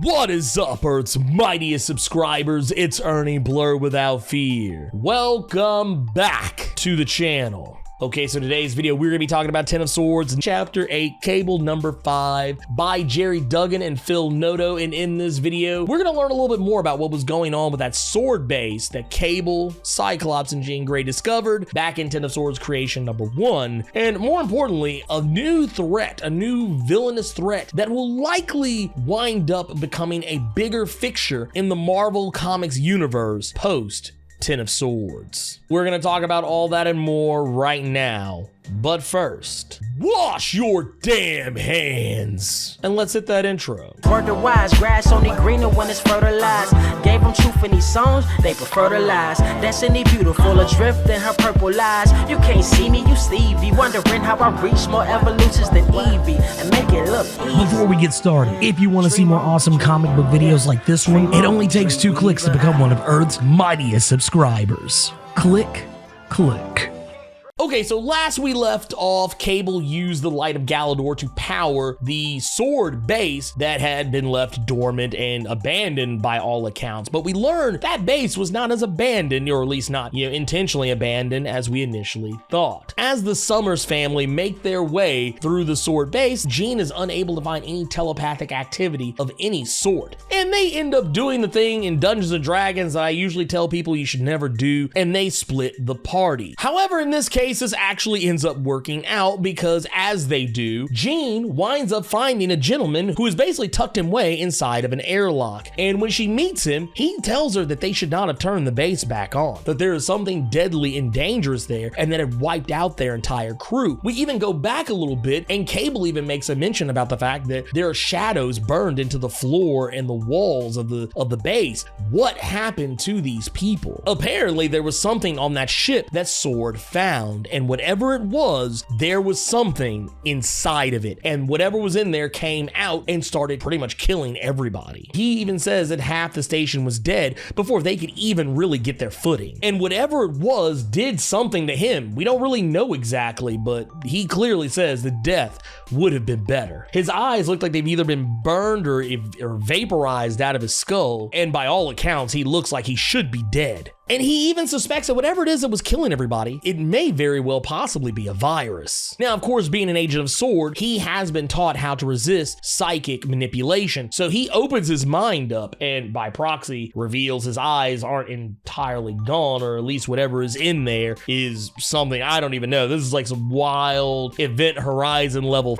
What is up, Earth's mightiest subscribers? It's Ernie Blerd without fear. Welcome back to the channel. Okay, so today's video, we're gonna be talking about Ten of Swords, Chapter 8, Cable number 5, by Jerry Duggan and Phil Noto. And in this video, we're gonna learn a little bit more about what was going on with that sword base that Cable, Cyclops, and Jean Grey discovered back in Ten of Swords creation number 1. And more importantly, a new threat, a new villainous threat that will likely wind up becoming a bigger fixture in the Marvel Comics universe post Ten of Swords. We're gonna talk about all that and more right now. But first, wash your damn hands. And let's hit that intro. Word to wise, grass only greener when it's fertilized. Gave them truth in these songs, they prefer to lies. Destiny beautiful, adrift in her purple eyes. You can't see me, you Stevie. Wondering how I reach more evolutions than Evie and make it look easy. Before we get started, if you want to see more awesome comic book videos like this one, it only takes 2 clicks to become one of Earth's mightiest subscribers. Click. Okay, so last we left off, Cable used the light of Galador to power the sword base that had been left dormant and abandoned by all accounts. But we learned that base was not as abandoned, or at least not, intentionally abandoned as we initially thought. As the Summers family make their way through the sword base, Jean is unable to find any telepathic activity of any sort. And they end up doing the thing in Dungeons & Dragons that I usually tell people you should never do, and they split the party. However, in this case, this actually ends up working out because as they do, Jean winds up finding a gentleman who is basically tucked away inside of an airlock. And when she meets him, he tells her that they should not have turned the base back on, that there is something deadly and dangerous there and that it wiped out their entire crew. We even go back a little bit and Cable even makes a mention about the fact that there are shadows burned into the floor and the walls of the base. What happened to these people? Apparently there was something on that ship that S.W.O.R.D found, and whatever it was, there was something inside of it, and whatever was in there came out and started pretty much killing everybody. He even says that half the station was dead before they could even really get their footing, and whatever it was did something to him. We don't really know exactly, but he clearly says that death would have been better. His eyes look like they've either been burned or vaporized out of his skull, and by all accounts, he looks like he should be dead. And he even suspects that whatever it is that was killing everybody, it may very well possibly be a virus. Now, of course, being an agent of S.W.O.R.D, he has been taught how to resist psychic manipulation. So he opens his mind up and by proxy reveals his eyes aren't entirely gone, or at least whatever is in there is something I don't even know. This is like some wild Event Horizon level.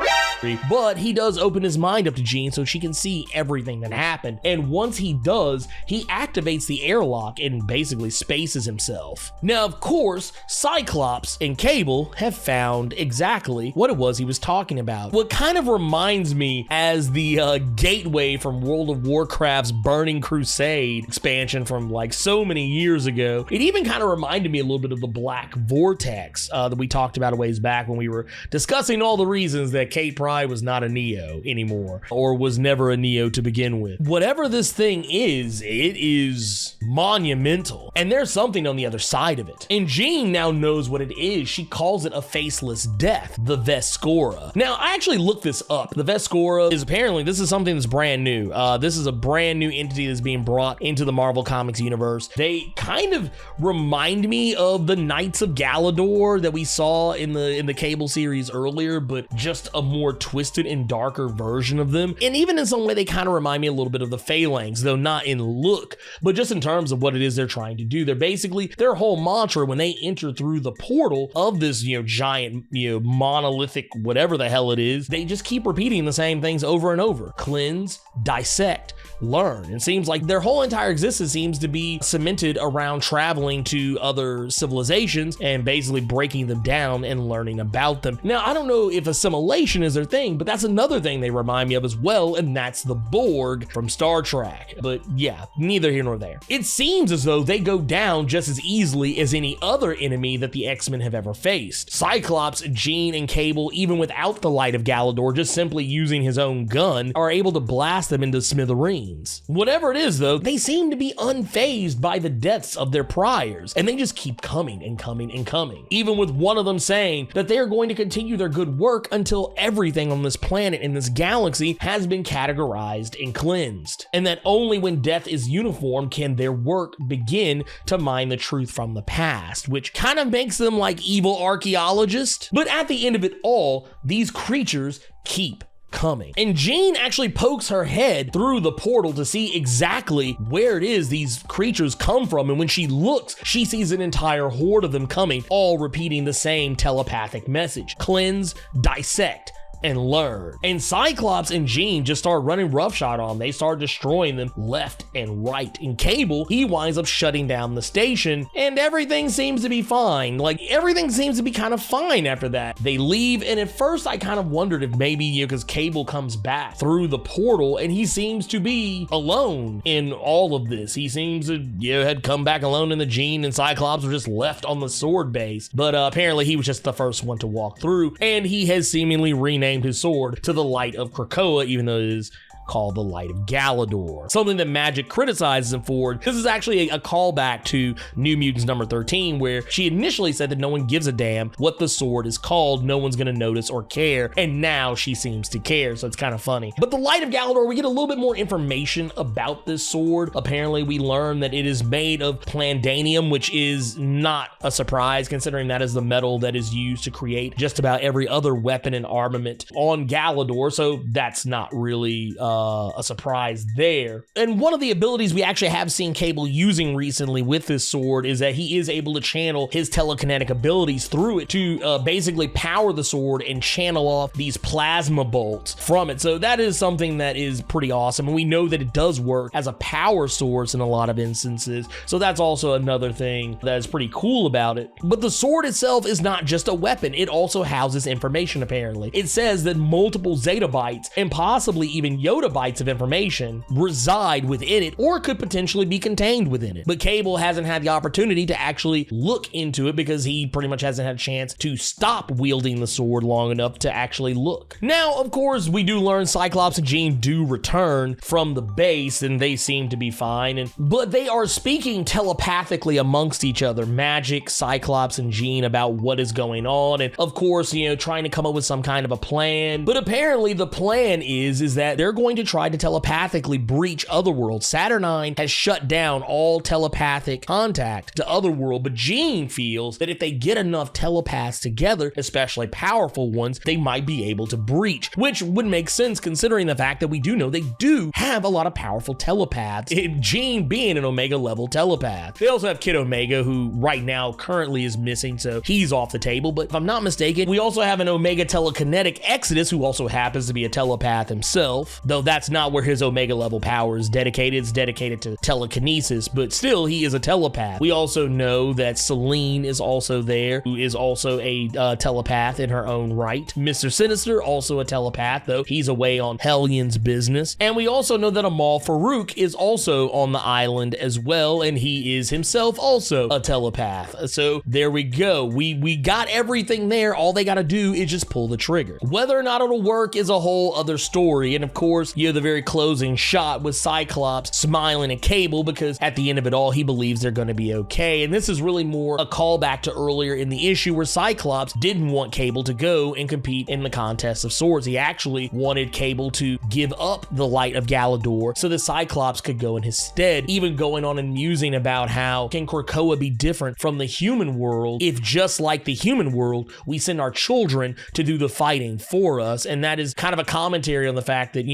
But he does open his mind up to Jean so she can see everything that happened. And once he does, he activates the airlock and basically spaces himself. Now, of course, Cyclops and Cable have found exactly what it was he was talking about. What kind of reminds me as the gateway from World of Warcraft's Burning Crusade expansion from like so many years ago. It even kind of reminded me a little bit of the Black Vortex that we talked about a ways back when we were discussing all the reasons that Kate Pryde was not a Neo anymore, or was never a Neo to begin with. Whatever this thing is, it is monumental, and there's something on the other side of it. And Jean now knows what it is. She calls it a faceless death, the Vescora. Now, I actually looked this up. The Vescora is apparently, this is something that's brand new. This is a brand new entity that's being brought into the Marvel Comics universe. They kind of remind me of the Knights of Galador that we saw in the Cable series earlier, but just a more twisted and darker version of them. And even in some way, they kind of remind me a little bit of the Phalanx, though not in look, but just in terms of what it is they're trying to do. They're basically, their whole mantra when they enter through the portal of this, giant, monolithic, whatever the hell it is, they just keep repeating the same things over and over. Cleanse, dissect, learn. It seems like their whole entire existence seems to be cemented around traveling to other civilizations and basically breaking them down and learning about them. Now, I don't know if assimilation is their thing, but that's another thing they remind me of as well, and that's the Borg from Star Trek. But yeah, neither here nor there. It seems as though they go down just as easily as any other enemy that the X-Men have ever faced. Cyclops, Jean, and Cable, even without the light of Galador, just simply using his own gun, are able to blast them into smithereens. means. Whatever it is though, they seem to be unfazed by the deaths of their priors, and they just keep coming and coming and coming. Even with one of them saying that they are going to continue their good work until everything on this planet in this galaxy has been categorized and cleansed, and that only when death is uniform can their work begin to mine the truth from the past, which kind of makes them like evil archaeologists. But at the end of it all, these creatures keep coming. And Jean actually pokes her head through the portal to see exactly where it is these creatures come from, and when she looks, she sees an entire horde of them coming, all repeating the same telepathic message: cleanse, dissect, and learn. And Cyclops and Jean just start running roughshod on them. They start destroying them left and right. And Cable, he winds up shutting down the station, and everything seems to be fine. Like, everything seems to be kind of fine after that. They leave, and at first I kind of wondered if maybe, because Cable comes back through the portal, and he seems to be alone in all of this. He seems to, had come back alone, and the Jean and Cyclops were just left on the S.W.O.R.D base. But apparently he was just the first one to walk through, and he has seemingly renamed his sword to the Light of Krakoa, even though it is called the Light of Galador. Something that Magic criticizes him for. This is actually a callback to New Mutants number 13, where she initially said that no one gives a damn what the sword is called, no one's gonna notice or care, and now she seems to care, so it's kind of funny. But the Light of Galador, we get a little bit more information about this sword. Apparently we learn that it is made of plandanium, which is not a surprise considering that is the metal that is used to create just about every other weapon and armament on Galador, so that's not really a surprise there. And one of the abilities we actually have seen Cable using recently with this sword is that he is able to channel his telekinetic abilities through it to basically power the sword and channel off these plasma bolts from it. So that is something that is pretty awesome, and we know that it does work as a power source in a lot of instances, so that's also another thing that is pretty cool about it. But the sword itself is not just a weapon, it also houses information apparently. It says that multiple zettabytes and possibly even yottabytes of information reside within it, or could potentially be contained within it. But Cable hasn't had the opportunity to actually look into it because he pretty much hasn't had a chance to stop wielding the sword long enough to actually look. Now, of course, we do learn Cyclops and Jean do return from the base, and they seem to be fine, but they are speaking telepathically amongst each other, Magic, Cyclops, and Jean, about what is going on, and of course, trying to come up with some kind of a plan. But apparently the plan is that they're going to try to telepathically breach Otherworld. Saturnine has shut down all telepathic contact to Otherworld, but Jean feels that if they get enough telepaths together, especially powerful ones, they might be able to breach, which would make sense considering the fact that we do know they do have a lot of powerful telepaths, Jean being an Omega level telepath. They also have Kid Omega, who right now currently is missing, so he's off the table, but if I'm not mistaken, we also have an Omega telekinetic Exodus, who also happens to be a telepath himself, though that's not where his Omega level power is dedicated. It's dedicated to telekinesis, but still he is a telepath. We also know that Selene is also there, who is also a telepath in her own right. Mr. Sinister, also a telepath, though he's away on Hellions business. And we also know that Amal Farouk is also on the island as well, and he is himself also a telepath. So there we go. We got everything there. All they gotta do is just pull the trigger. Whether or not it'll work is a whole other story, and of course, the very closing shot with Cyclops smiling at Cable, because at the end of it all, he believes they're going to be okay. And this is really more a callback to earlier in the issue where Cyclops didn't want Cable to go and compete in the contest of swords. He actually wanted Cable to give up the Light of Galador so that Cyclops could go in his stead, even going on and musing about how can Krakoa be different from the human world if, just like the human world, we send our children to do the fighting for us. And that is kind of a commentary on the fact that,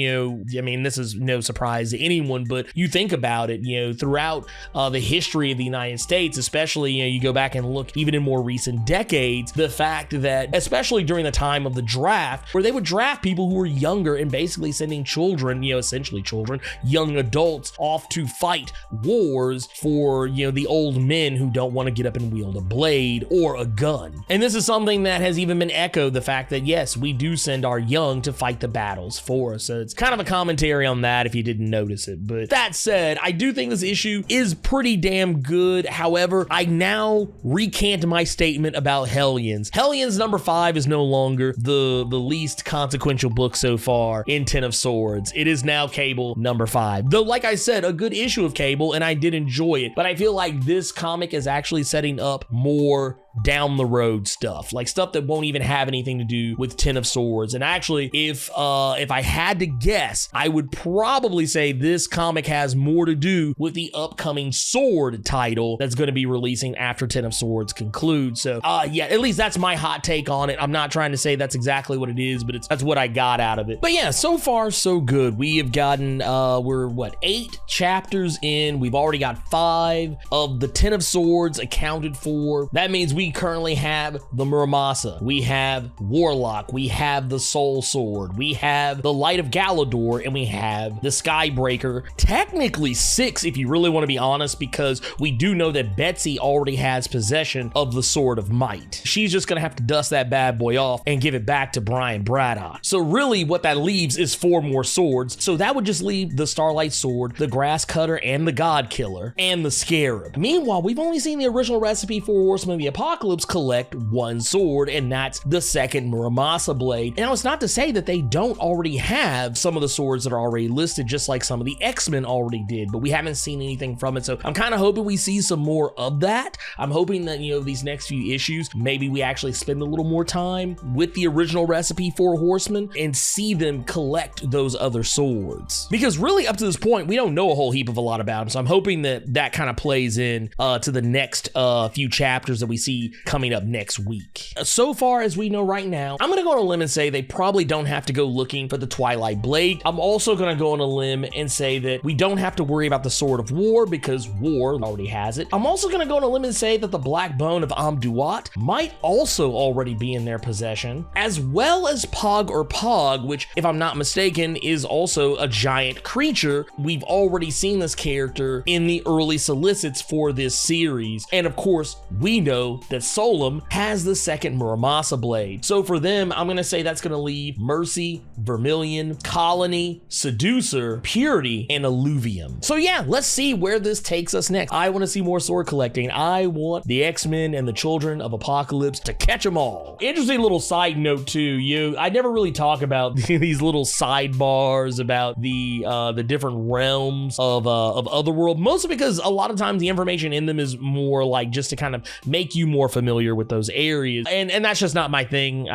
this is no surprise to anyone, but you think about it, throughout the history of the United States, especially, you go back and look even in more recent decades, the fact that, especially during the time of the draft, where they would draft people who were younger and basically sending children, essentially children, young adults, off to fight wars for, the old men who don't want to get up and wield a blade or a gun. And this is something that has even been echoed, the fact that, yes, we do send our young to fight the battles for us. So it's kind kind of a commentary on that if you didn't notice it. But that said, I do think this issue is pretty damn good. However, I now recant my statement about Hellions. Hellions number 5 is no longer the least consequential book so far in Ten of Swords. It is now Cable number 5. Though, like I said, a good issue of Cable, and I did enjoy it. But I feel like this comic is actually setting up more down the road stuff, like stuff that won't even have anything to do with Ten of Swords. And actually, if I had to guess, I would probably say this comic has more to do with the upcoming Sword title that's going to be releasing after Ten of Swords concludes. So yeah, at least that's my hot take on it. I'm not trying to say that's exactly what it is, but that's what I got out of it. But yeah, so far so good. We have gotten we're what, 8 chapters in. We've already got 5 of the Ten of Swords accounted for. That means we currently have the Muramasa, we have Warlock, we have the Soul Sword, we have the Light of Galador, and we have the Skybreaker. Technically 6 if you really want to be honest, because we do know that Betsy already has possession of the Sword of Might. She's just gonna have to dust that bad boy off and give it back to Brian Braddock. So really what that leaves is 4 more swords. So that would just leave the Starlight Sword, the Grass Cutter, and the God Killer, and the Scarab. Meanwhile, we've only seen the original recipe for Horsemen of the Apocalypse collect 1 sword, and that's the second Muramasa blade. And it's not to say that they don't already have some of the swords that are already listed, just like some of the X-Men already did, but we haven't seen anything from it. So I'm kind of hoping we see some more of that. I'm hoping that, you know, these next few issues, maybe we actually spend a little more time with the original recipe for Horsemen and see them collect those other swords. Because really up to this point, we don't know a whole heap of a lot about them. So I'm hoping that that kind of plays in to the next few chapters that we see coming up next week. So far as we know right now, I'm gonna go on a limb and say they probably don't have to go looking for the Twilight Blade. I'm also gonna go on a limb and say that we don't have to worry about the Sword of War because War already has it. I'm also gonna go on a limb and say that the Black Bone of Amduat might also already be in their possession, as well as Pog or Pog, which, if I'm not mistaken, is also a giant creature. We've already seen this character in the early solicits for this series. And of course, we know that Solum has the second Muramasa blade. So for them, I'm gonna say that's gonna leave Mercy, Vermilion, Colony, Seducer, Purity, and Alluvium. So yeah, let's see where this takes us next. I want to see more sword collecting. I want the X-Men and the Children of Apocalypse to catch them all. Interesting little side note too, I never really talk about these little sidebars about the different realms of Otherworld, mostly because a lot of times the information in them is more like just to kind of make you more familiar with those areas, and that's just not my thing.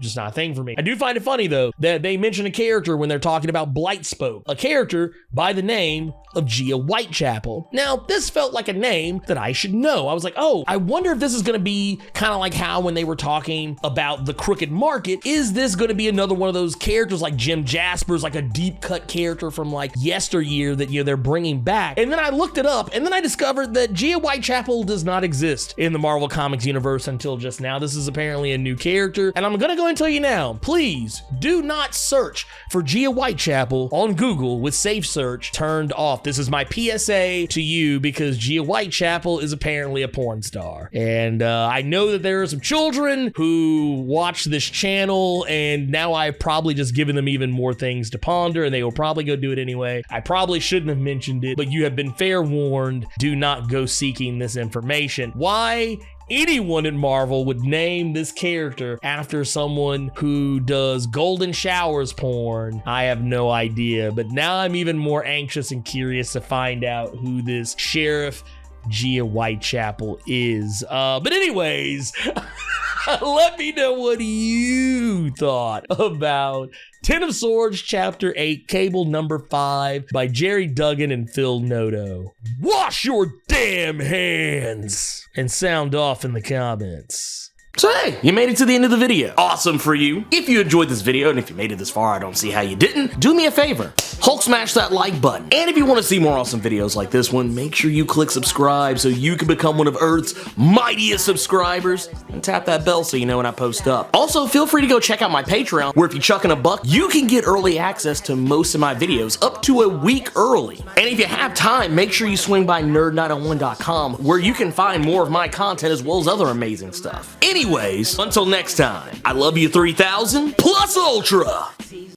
Just not a thing for me. I do find it funny though that they mention a character when they're talking about Blightspoke, a character by the name of Gia Whitechapel. Now, this felt like a name that I should know. I was like, oh, I wonder if this is gonna be kind of like how when they were talking about the Crooked Market, is this gonna be another one of those characters like Jim Jasper's, like a deep cut character from like yesteryear that, they're bringing back? And then I looked it up, and then I discovered that Gia Whitechapel does not exist in the Marvel Comics universe until just now. This is apparently a new character, and I'm gonna go and tell you now, please do not search for Gia Whitechapel on Google with safe search turned off. This is my PSA to you, because Gia Whitechapel is apparently a porn star. And I know that there are some children who watch this channel, and now I've probably just given them even more things to ponder, and they will probably go do it anyway. I probably shouldn't have mentioned it, but you have been fair warned. Do not go seeking this information. Why anyone in Marvel would name this character after someone who does golden showers porn, I have no idea. But now I'm even more anxious and curious to find out who this Sheriff Gia Whitechapel is. But anyways, let me know what you thought about Ten of Swords Chapter 8, Cable number 5 by Jerry Duggan and Phil Noto. Wash your damn hands and sound off in the comments. So hey, you made it to the end of the video. Awesome for you. If you enjoyed this video, and if you made it this far, I don't see how you didn't, do me a favor. Hulk smash that like button. And if you want to see more awesome videos like this one, make sure you click subscribe so you can become one of Earth's mightiest subscribers, and tap that bell so you know when I post up. Also, feel free to go check out my Patreon, where if you chuck in a buck, you can get early access to most of my videos up to a week early. And if you have time, make sure you swing by nerd901.com, where you can find more of my content as well as other amazing stuff. Anyways, until next time, I love you 3000 plus ultra.